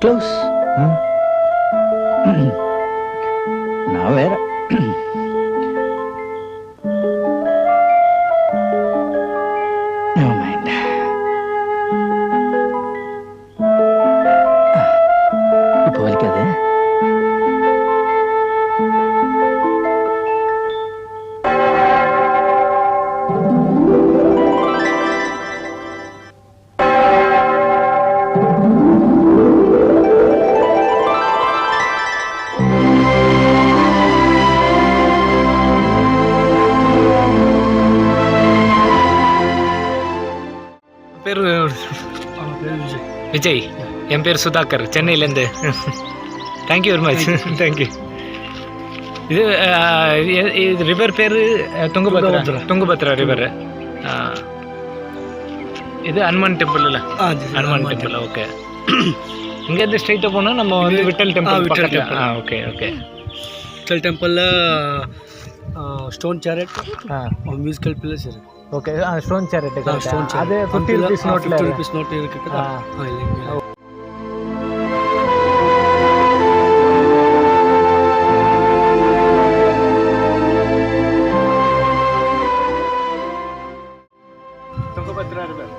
Close. நான் வேற. இப்போ வலிக்காது. பேர் விஜய். என் பேர் சுதாகர், சென்னையிலேருந்து. Thank you very much. தேங்க்யூ. இது இது ரிவர் பேர் துங்கபத்ரா. துங்கபத்ரா ரிவர். இது ஹனுமான் டெம்பிள் இல்லை? ஹனுமான் டெம்பிள். ஓகே. இங்கேருந்து ஸ்ட்ரைட்டாக போனால் நம்ம வந்து Vittal temple. Vittal temple. Okay okay. Vittal டெம்பிளில் ஸ்டோன் சேரட் மியூசிக்கல் பிளேஸ் இருக்குது. Okay. Stone chariot. Stone chariot அது 50 rupees நோட்டில். 50 rupees நோட் இருக்குது. Tungabhadra river.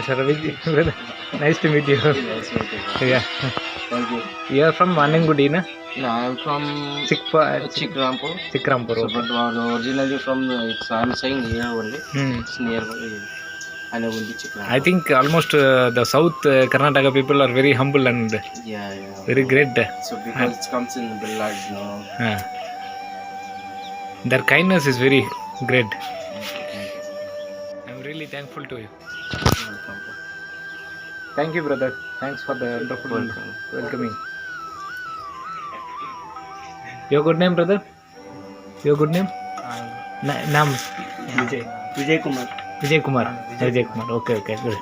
Sir, nice to meet you. Yeah. Thank you. You are from Manangudi, na? No, I am from Chikrampur. Chikrampur. So, but originally from I'm saying here only. It's nearby. Anagundi, Chikrampur. I think almost the South Karnataka people are very humble and very great. So because it comes in blood, you know. Their kindness is very great. I'm really thankful to you. Thank you, brother. Thanks for the wonderful welcoming. Your good name, brother? Your good name? Nam? Vijay Kumar. Vijay Kumar. Vijay Kumar. Okay, okay, good.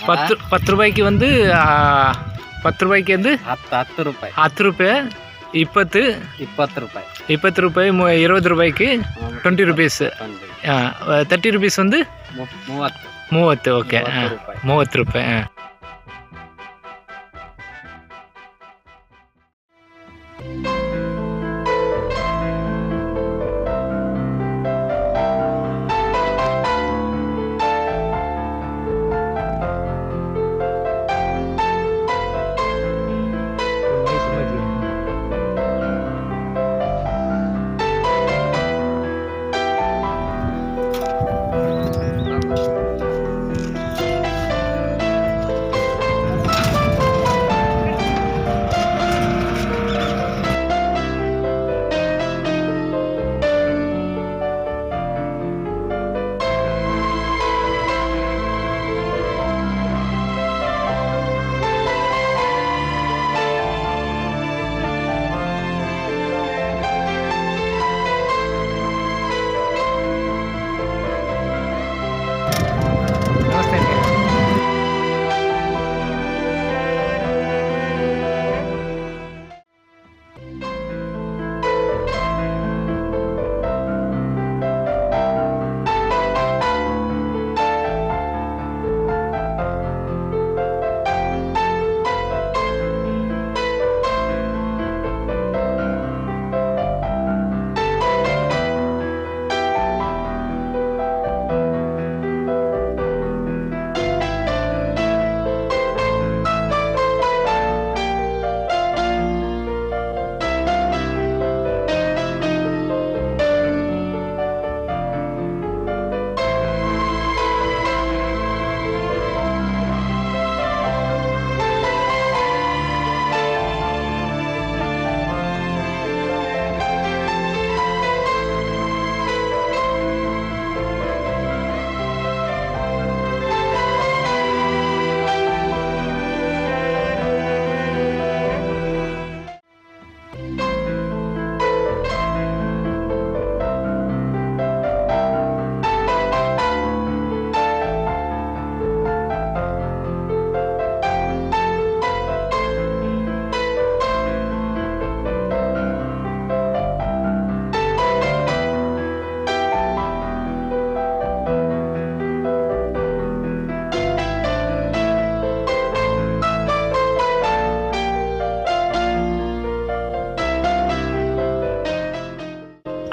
10 ரூபாய்க்கு வந்து 10 ரூபாய்க்கு வந்து 10 ರೂಪಾಯಿ 10 ರೂಪಾಯಿ 20 ರೂಪಾಯಿ 20 ರೂಪಾಯಿ 20 ರೂಪಾಯಿಗೆ 20 rupees 30 rupees வந்து 30 ಓಕೆ 30 ರೂಪಾಯಿ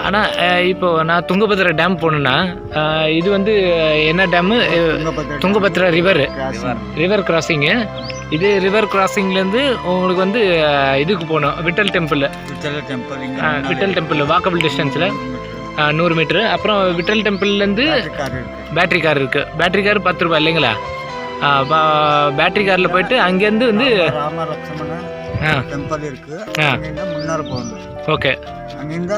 ஆனால் இப்போ நான் துங்கபத்ரா டேம் போகணுன்னா இது வந்து என்ன டேமு துங்கபத்ரா ரிவர் கிராசிங்கு. இது ரிவர் கிராசிங்லேருந்து உங்களுக்கு வந்து இதுக்கு போகணும் விட்டல் டெம்பிள் வாக்கபிள் டிஸ்டன்ஸில் 100 மீட்ரு. அப்புறம் விட்டல் டெம்பிள்லேருந்து பேட்ரி கார் இருக்குது. பேட்ரி கார் 10 ரூபாய் இல்லைங்களா? பேட்ரி காரில் போயிட்டு அங்கேருந்து வந்து ಟೆಂಪಲ್ ಇருக்கு ಮುನ್ನಾರ್ போகணும். ஓகே, அங்கிருந்த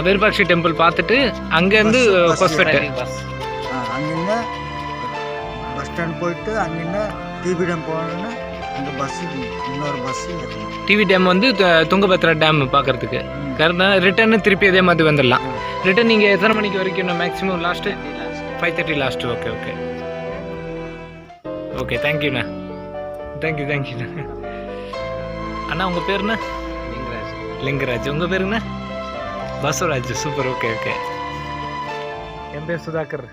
விருப்பாட்சி டெம்பிள் பார்த்துட்டு அங்கேருந்து ஹாஸ்பிட்டல் அங்கிருந்த பஸ் ஸ்டாண்ட் போயிட்டு அங்கிருந்த டிவி டேம் போகணும்னா அந்த பஸ் இன்னொரு பஸ் டிவி டேம் வந்து துங்கபத்ரா டேம் பார்க்கறதுக்கு கரெக்டாக ரிட்டர்னு திருப்பி அதே மாதிரி வந்துடலாம். ரிட்டர்ன் நீங்கள் எத்தனை மணிக்கு வரைக்கும் maximum last 5:30 last? Okay okay okay, தேங்க்யூண்ணா. தேங்க்யூண்ணா. அண்ணா உங்கள் பேருண்ணா? லிங்கராஜ். உங்கள் பேருங்கண்ணா? பசவராஜ். சூப்பர். Okay okay. என் பேர் சுதாகர்.